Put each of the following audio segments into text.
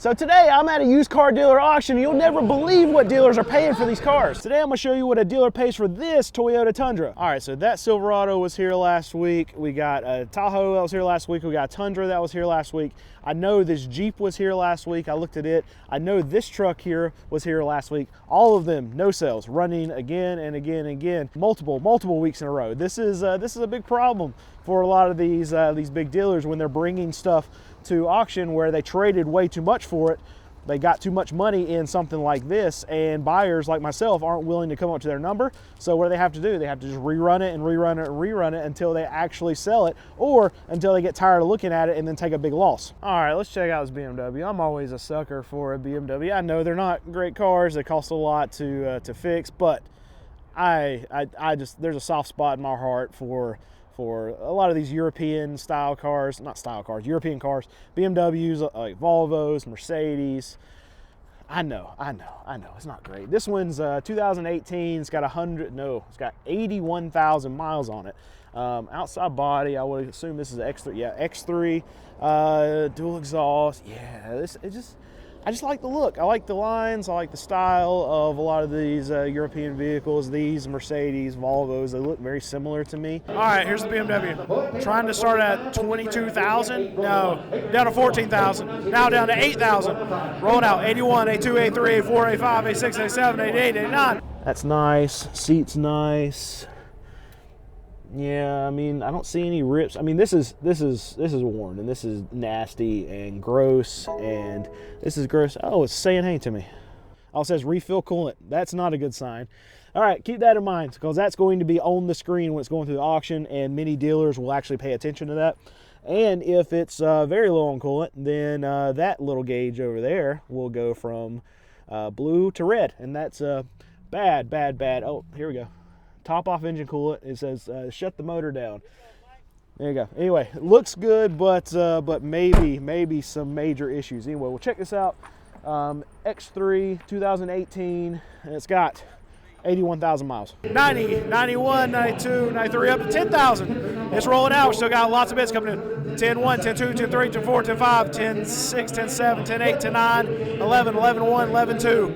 So today I'm at a used car dealer auction. You'll never believe what dealers are paying for these cars. Today I'm gonna show you what a dealer pays for this Toyota Tundra. All right, so that Silverado was here last week. We got a Tahoe that was here last week. We got a Tundra that was here last week. I know this Jeep was here last week. I looked at it. I know this truck here was here last week. All of them, no sales, running again and again and again, multiple weeks in a row. This is a big problem for a lot of these big dealers when they're bringing stuff to auction where they traded way too much for it. They got too much money in something like this, and buyers like myself aren't willing to come up to their number. So what do they have to do? They have to just rerun it and rerun it and rerun it until they actually sell it, or until they get tired of looking at it and then take a big loss. All right, let's check out this BMW. I'm always a sucker for a BMW. I know they're not great cars. They cost a lot to fix, but I just, there's a soft spot in my heart for a lot of these European style cars, not style cars, European cars, BMWs, like Volvos, Mercedes. I know, it's not great. This one's 2018, it's got 81,000 miles on it. Outside body, I would assume this is an X3, yeah, X3, dual exhaust, yeah, I just like the look. I like the lines. I like the style of a lot of these European vehicles. These Mercedes, Volvos, they look very similar to me. All right, here's the BMW. Trying to start at 22,000. No, down to 14,000. Now down to 8,000. Rolling out 81, 82, 83, 84, 85, 86, 87, 88, 89. That's nice. Seat's nice. Yeah, I mean, I don't see any rips. I mean, this is worn, and this is nasty and gross, and this is gross. Oh, it's saying hey to me. Oh, it says refill coolant. That's not a good sign. All right, keep that in mind, because that's going to be on the screen when it's going through the auction, and many dealers will actually pay attention to that. And if it's very low on coolant, then that little gauge over there will go from blue to red, and that's bad. Oh, here we go. Top off engine coolant. It says shut the motor down. There you go. Anyway, it looks good, but maybe some major issues. Anyway, we'll check this out. X3 2018, and it's got 81,000 miles. 90, 91, 92, 93, up to 10,000. It's rolling out. We still got lots of bits coming in. 10, 1, 10, 2, 10, 3, 10, 4, 10, 5, 10, 6, 10, 7, 10, 8, 10, 9, 11, 11, 1, 11, 2,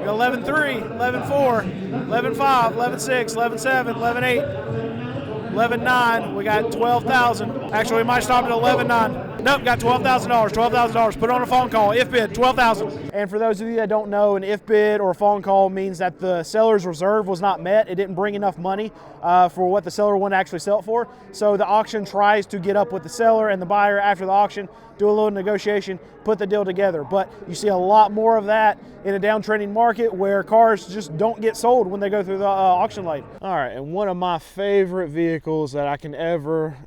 11, 3, 11, 4, 11, 5, 11, 6, 11, 7, 11, 8, 11, 9. We got 12,000. Actually, we might stop at 11, 9. Nope, got $12,000. $12,000. Put on a phone call. If bid, 12,000. And for those of you that don't know, an if bid or a phone call means that the seller's reserve was not met. It didn't bring enough money for what the seller wanted to actually sell it for. So the auction tries to get up with the seller and the buyer after the auction, do a little negotiation, put the deal together. But you see a lot more of that in a downtrending market where cars just don't get sold when they go through the auction lane. All right, and one of my favorite vehicles that I can ever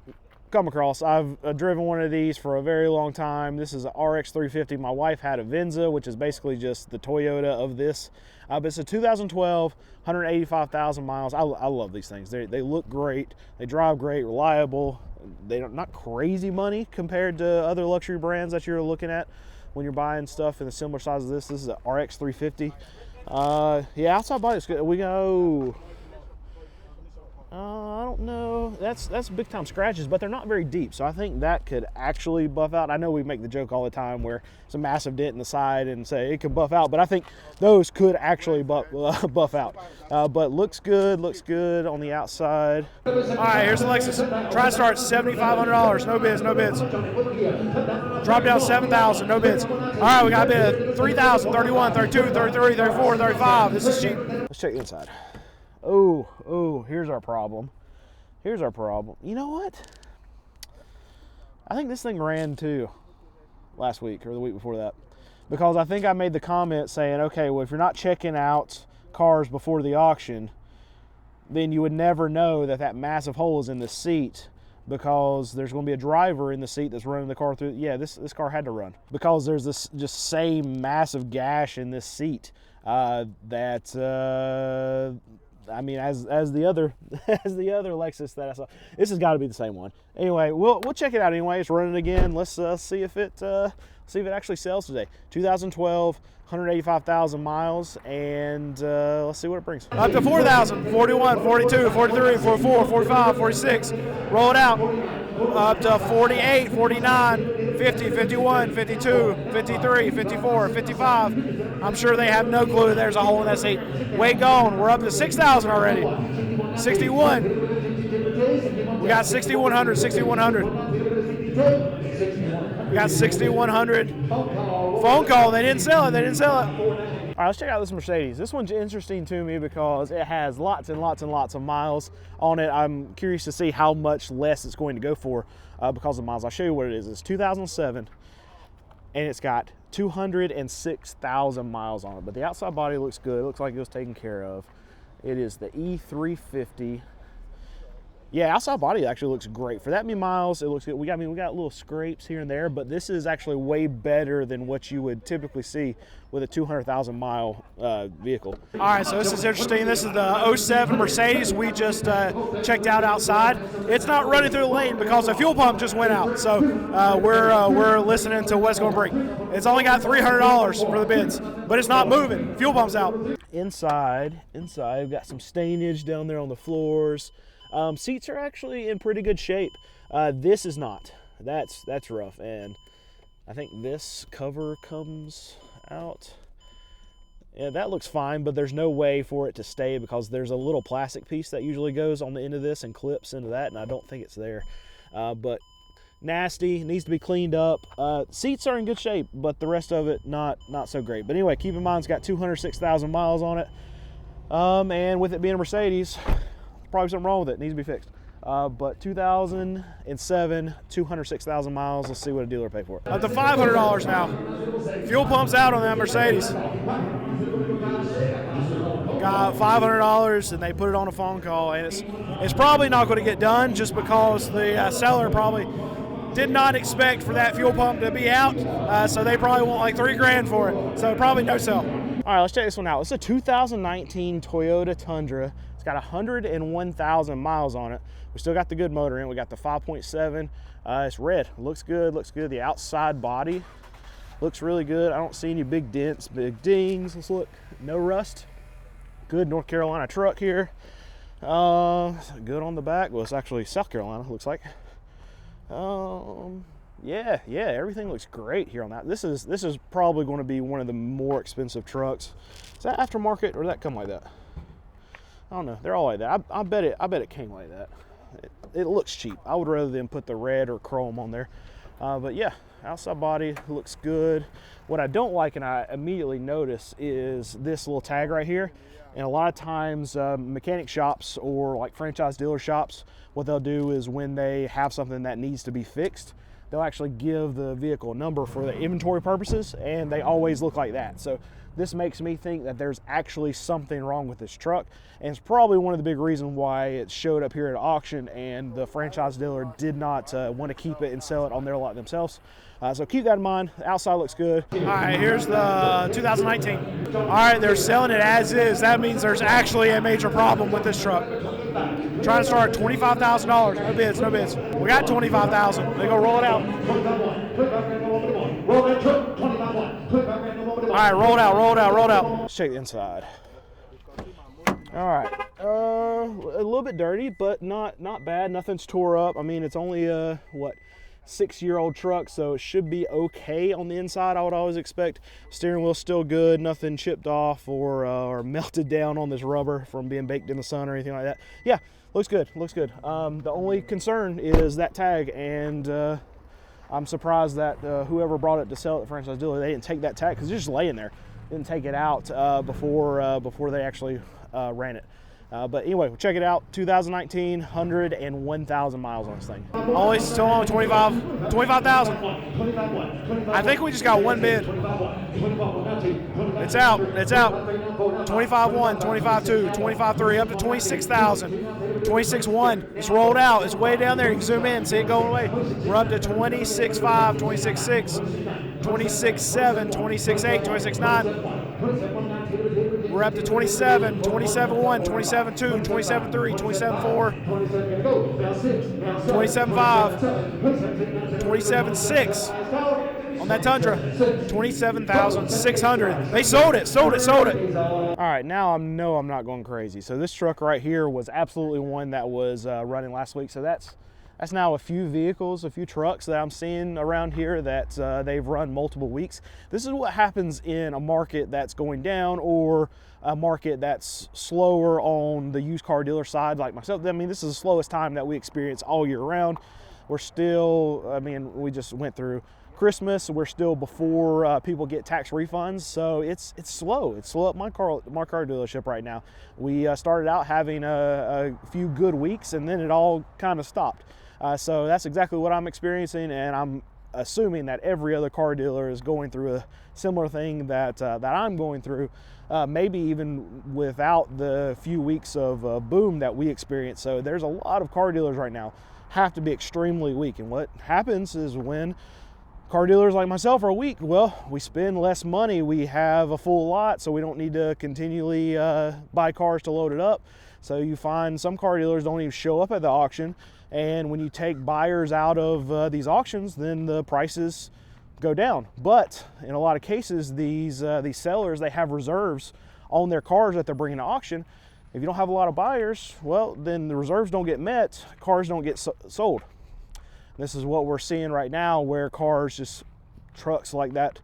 come across. I've driven one of these for a very long time. This is an RX 350. My wife had a Venza, which is basically just the Toyota of this. But it's a 2012, 185,000 miles. I love these things. They look great. They drive great, reliable. They're not crazy money compared to other luxury brands that you're looking at when you're buying stuff in a similar size as this. This is an RX 350. Yeah, outside body is good. We go, I don't know. That's big time scratches, but they're not very deep, so I think that could actually buff out. I know we make the joke all the time where it's a massive dent in the side and say it could buff out, but I think those could actually buff out. But looks good on the outside. All right, here's the Lexus. Try to start $7,500. No bids. Drop down 7,000. No bids. All right, we got a bid of 3,000, 31, 32, 33, 34, 35. This is cheap. Let's check the inside. Oh, here's our problem. You know what? I think this thing ran too last week or the week before that, because I think I made the comment saying, okay, well, if you're not checking out cars before the auction, then you would never know that massive hole is in the seat, because there's going to be a driver in the seat that's running the car through. Yeah, this car had to run because there's this just same massive gash in this seat I mean, as the other Lexus that I saw, this has got to be the same one. Anyway, we'll check it out anyway. It's running again. Let's see if it actually sells today. 2012, 185,000 miles, and let's see what it brings. Up to 4,000, 41, 42, 43, 44, 45, 46. Roll it out. Up to 48, 49, 50, 51, 52, 53, 54, 55. I'm sure they have no clue there's a hole in that seat. Weight gone. We're up to 6,000 already. 61. We got 6,100, 6,100. We got 6,100. Phone call. They didn't sell it. They didn't sell it. All right, let's check out this Mercedes. This one's interesting to me because it has lots and lots and lots of miles on it. I'm curious to see how much less it's going to go for because of miles. I'll show you what it is. It's 2007, and it's got 206,000 miles on it. But the outside body looks good. It looks like it was taken care of. It is the E350. Yeah, outside body actually looks great. For that many miles, it looks good. We got little scrapes here and there, but this is actually way better than what you would typically see with a 200,000 mile vehicle. All right, so this is interesting. This is the 07 Mercedes we just checked out outside. It's not running through the lane because the fuel pump just went out. So we're listening to what it's going to bring. It's only got $300 for the bids, but it's not moving. Fuel pump's out. Inside, we've got some stainage down there on the floors. Seats are actually in pretty good shape. This is not. That's rough, and I think this cover comes out. Yeah, that looks fine, but there's no way for it to stay because there's a little plastic piece that usually goes on the end of this and clips into that, and I don't think it's there. But nasty, needs to be cleaned up. Seats are in good shape, but the rest of it not so great. But anyway, keep in mind it's got 206,000 miles on it, and with it being a Mercedes, probably something wrong with it. It needs to be fixed. But 2007, 206,000 miles. Let's see what a dealer paid for it. Up to $500 now. Fuel pump's out on that Mercedes. Got $500, and they put it on a phone call, and it's probably not going to get done just because the seller probably did not expect for that fuel pump to be out. So they probably want like $3,000 for it. So probably no sell. All right, let's check this one out. It's a 2019 Toyota Tundra. It's got 101,000 miles on it. We still got the good motor in. We got the 5.7. It's red. Looks good. Looks good. The outside body looks really good. I don't see any big dents, big dings. Let's look. No rust. Good North Carolina truck here. Good on the back. Well, it's actually South Carolina. Looks like. Yeah, everything looks great here on that. This is probably going to be one of the more expensive trucks. Is that aftermarket or did that come like that? I don't know. They're all like that. I bet it came like that. It looks cheap. I would rather than put the red or chrome on there. But yeah, outside body looks good. What I don't like, and I immediately notice, is this little tag right here. And a lot of times mechanic shops or like franchise dealer shops, what they'll do is when they have something that needs to be fixed, they'll actually give the vehicle a number for the inventory purposes, and they always look like that. So this makes me think that there's actually something wrong with this truck, and it's probably one of the big reasons why it showed up here at auction and the franchise dealer did not want to keep it and sell it on their lot themselves. So keep that in mind. The outside looks good. All right, here's the 2019. All right, they're selling it as is. That means there's actually a major problem with this truck. Trying to start at $25,000. No bids, no bids. We got $25,000. They go roll it out. All right, roll it out, roll it out, roll it out. Let's check the inside. All right, a little bit dirty, but not bad. Nothing's tore up. I mean, it's only a, what, 6-year-old truck, so it should be okay on the inside. I would always expect. Steering wheel's still good, nothing chipped off or melted down on this rubber from being baked in the sun or anything like that. Yeah, looks good, looks good. The only concern is that tag, and I'm surprised that whoever brought it to sell it at the franchise dealer, they didn't take that tag because it's just laying there. Didn't take it out before they actually ran it. But anyway, we'll check it out. 2019, 101,000 miles on this thing. Only still on 25,000. I think we just got one bid. It's out. It's out. 25.1, 25.2, 25.3, up to 26,000. 26.1. It's rolled out. It's way down there. You can zoom in, see it going away. We're up to 26.5, 26.6, 26.7, 26.8, 26.9. We're up to 27, 27.1, 27.2, 27.3, 27.4, 27.5, 27.6 on that Tundra, 27,600. They sold it, sold it, sold it. All right, now I'm not going crazy. So this truck right here was absolutely one that was running last week. So that's That's now a few vehicles, a few trucks that I'm seeing around here that they've run multiple weeks. This is what happens in a market that's going down, or a market that's slower on the used car dealer side like myself. I mean, this is the slowest time that we experience all year round. We're still, I mean, we just went through Christmas. We're still before people get tax refunds, so it's slow. It's slow at my car dealership right now. We started out having a few good weeks, and then it all kind of stopped. So that's exactly what I'm experiencing, and I'm assuming that every other car dealer is going through a similar thing that I'm going through, maybe even without the few weeks of boom that we experienced. So there's a lot of car dealers right now have to be extremely weak, and what happens is when car dealers like myself are weak, well, we spend less money. We have a full lot, so we don't need to continually buy cars to load it up. So you find some car dealers don't even show up at the auction, and when you take buyers out of these auctions, then the prices go down. But in a lot of cases, these sellers, they have reserves on their cars that they're bringing to auction. If you don't have a lot of buyers, well, then the reserves don't get met, cars don't get sold. This is what we're seeing right now, where cars, just trucks like that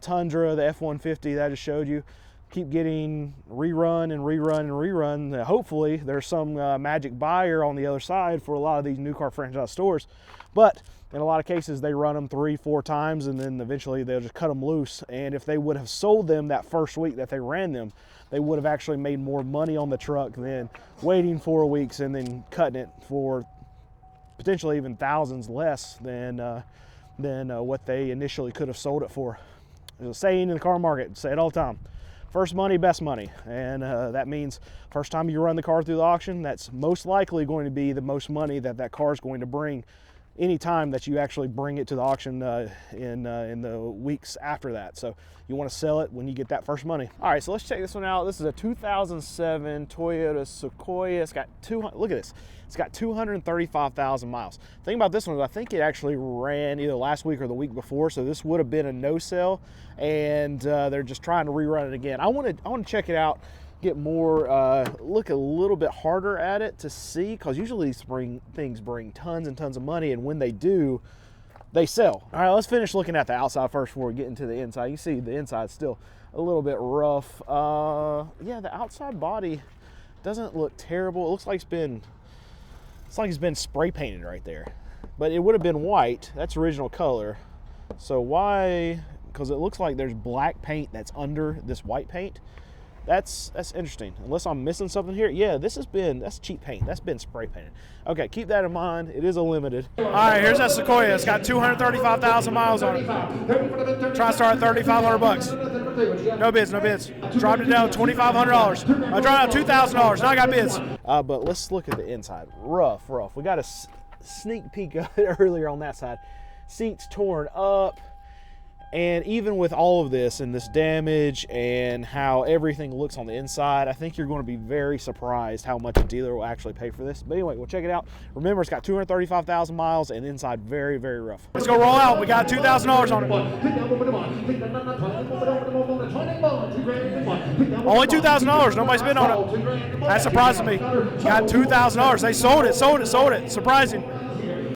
Tundra, the F-150 that I just showed you, keep getting rerun and rerun and rerun. Hopefully there's some magic buyer on the other side for a lot of these new car franchise stores. But in a lot of cases, they run them 3-4 times, and then eventually they'll just cut them loose. And if they would have sold them that first week that they ran them, they would have actually made more money on the truck than waiting 4 weeks and then cutting it for potentially even thousands less than what they initially could have sold it for. There's a saying in the car market, say it all the time: first money, best money. And that means first time you run the car through the auction, that's most likely going to be the most money that car is going to bring any time that you actually bring it to the auction in the weeks after that. So you want to sell it when you get that first money. All right, so let's check this one out. This is a 2007 Toyota Sequoia. It's got look at this. It's got 235,000 miles. The thing about this one is I think it actually ran either last week or the week before, so this would have been a no sell, and they're just trying to rerun it again. I want to check it out, get more, look a little bit harder at it to see, because usually these things bring tons and tons of money, and when they do, they sell. All right, let's finish looking at the outside first before we get into the inside. You see the inside's still a little bit rough. Yeah, the outside body doesn't look terrible. It looks like it's been spray painted right there, but it would have been white. That's original color. So why? Because it looks like there's black paint that's under this white paint. That's interesting. Unless I'm missing something here. Yeah, that's cheap paint. That's been spray painted. Okay, keep that in mind. It is a limited. All right, here's that Sequoia. It's got 235,000 miles on it. Try to start at $3,500. No bids, no bids. Dropped it down to $2,500. I dropped out $2,000. Now I got bids. But let's look at the inside. Rough. We got a sneak peek of it earlier on that side. Seats torn up. And even with all of this and this damage and how everything looks on the inside, I think you're going to be very surprised how much a dealer will actually pay for this. But anyway, we'll check it out. Remember, it's got 235,000 miles and inside very, very rough. Let's go roll out. We got $2,000 on it. Only $2,000. Nobody's bid on it. That surprises me. Got $2,000. They sold it. Surprising.